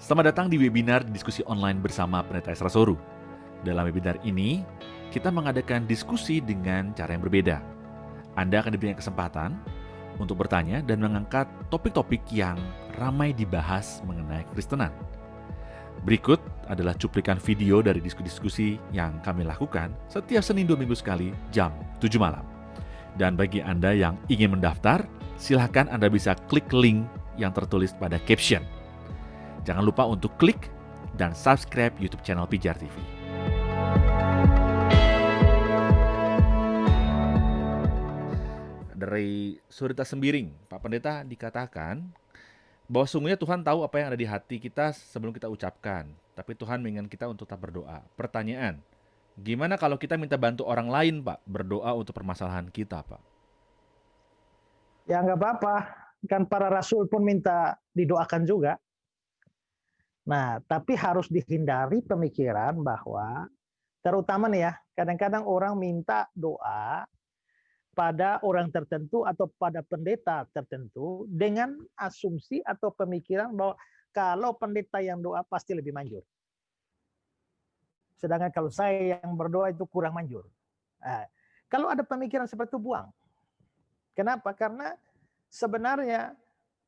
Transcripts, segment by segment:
Selamat datang di webinar diskusi online bersama Pendeta Esra Soru. Dalam webinar ini, kita mengadakan diskusi dengan cara yang berbeda. Anda akan diberikan kesempatan untuk bertanya dan mengangkat topik-topik yang ramai dibahas mengenai Kristenan. Berikut adalah cuplikan video dari diskusi-diskusi yang kami lakukan setiap Senin 2 minggu sekali jam 7 malam. Dan bagi Anda yang ingin mendaftar, silakan Anda bisa klik link yang tertulis pada caption. Jangan lupa untuk klik dan subscribe YouTube channel Pijar TV. Dari Surita Sembiring, Pak Pendeta dikatakan bahwa sungguhnya Tuhan tahu apa yang ada di hati kita sebelum kita ucapkan. Tapi Tuhan menginginkan kita untuk tetap berdoa. Pertanyaan, gimana kalau kita minta bantu orang lain, Pak, berdoa untuk permasalahan kita, Pak? Ya nggak apa-apa, kan para rasul pun minta didoakan juga. Nah, tapi harus dihindari pemikiran bahwa, terutama nih ya, kadang-kadang orang minta doa pada orang tertentu atau pada pendeta tertentu dengan asumsi atau pemikiran bahwa kalau pendeta yang doa pasti lebih manjur. Sedangkan kalau saya yang berdoa itu kurang manjur. Nah, kalau ada pemikiran seperti itu buang. Kenapa? Karena sebenarnya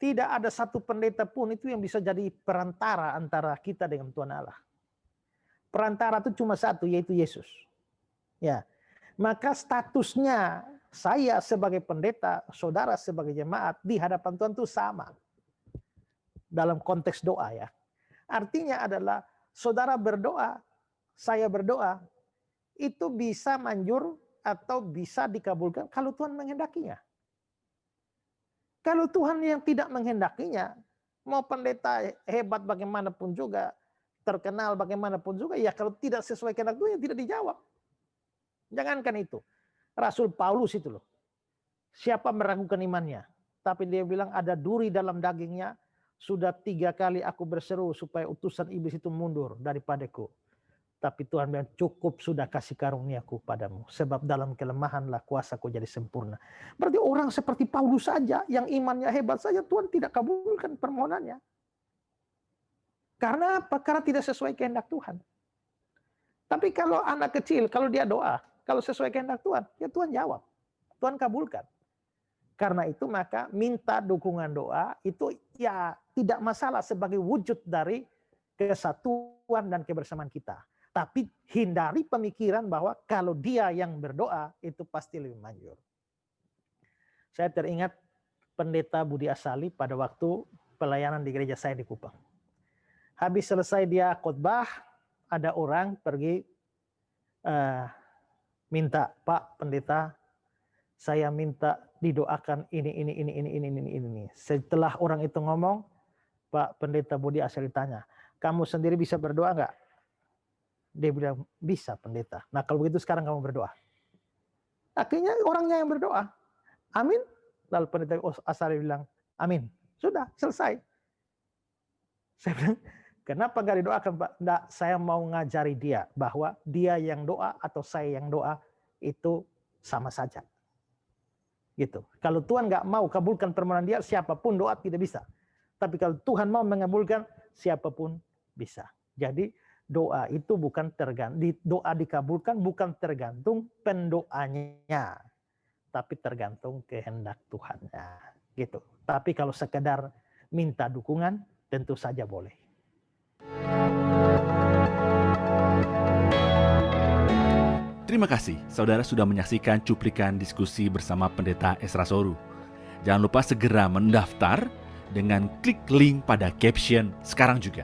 tidak ada satu pendeta pun itu yang bisa jadi perantara antara kita dengan Tuhan Allah. Perantara itu cuma satu, yaitu Yesus. Ya, maka statusnya saya sebagai pendeta, saudara sebagai jemaat di hadapan Tuhan itu sama dalam konteks doa ya. Artinya adalah saudara berdoa, saya berdoa, itu bisa manjur atau bisa dikabulkan kalau Tuhan menghendakinya. Kalau Tuhan yang tidak menghendakinya, mau pendeta hebat bagaimanapun juga, terkenal bagaimanapun juga, ya kalau tidak sesuai kehendak Tuhan, ya tidak dijawab. Jangankan itu. Rasul Paulus itu loh. Siapa meragukan imannya? Tapi dia bilang ada duri dalam dagingnya, sudah 3 kali aku berseru supaya utusan iblis itu mundur daripadaku. Tapi Tuhan bilang, cukup sudah kasih karuniaku padamu. Sebab dalam kelemahanlah kuasaku jadi sempurna. Berarti orang seperti Paulus saja, yang imannya hebat saja, Tuhan tidak kabulkan permohonannya. Karena apa? Karena tidak sesuai kehendak Tuhan. Tapi kalau anak kecil, kalau dia doa, kalau sesuai kehendak Tuhan, ya Tuhan jawab. Tuhan kabulkan. Karena itu maka minta dukungan doa, itu ya tidak masalah sebagai wujud dari kesatuan dan kebersamaan kita. Tapi hindari pemikiran bahwa kalau dia yang berdoa itu pasti lebih manjur. Saya teringat pendeta Budi Asali pada waktu pelayanan di gereja saya di Kupang. Habis selesai dia khotbah, ada orang pergi minta, Pak Pendeta, saya minta didoakan ini. Setelah orang itu ngomong, Pak Pendeta Budi Asali tanya, kamu sendiri bisa berdoa nggak? Dia bilang, bisa pendeta. Nah kalau begitu sekarang kamu berdoa. Akhirnya orangnya yang berdoa. Amin. Lalu pendeta Asari bilang, amin. Sudah, selesai. Saya bilang, kenapa nggak didoakan Pak? Nggak, saya mau ngajari dia bahwa dia yang doa atau saya yang doa itu sama saja. Gitu. Kalau Tuhan nggak mau kabulkan permohonan dia, siapapun doa tidak bisa. Tapi kalau Tuhan mau mengabulkan, siapapun bisa. Jadi doa itu bukan tergantung, doa dikabulkan bukan tergantung pendoanya, tapi tergantung kehendak Tuhannya, gitu. Tapi kalau sekedar minta dukungan, tentu saja boleh. Terima kasih, saudara sudah menyaksikan cuplikan diskusi bersama Pendeta Esra Soru. Jangan lupa segera mendaftar dengan klik link pada caption sekarang juga.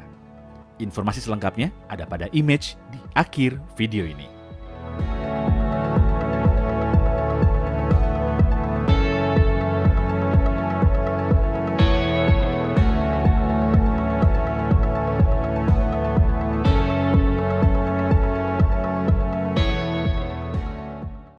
Informasi selengkapnya ada pada image di akhir video ini.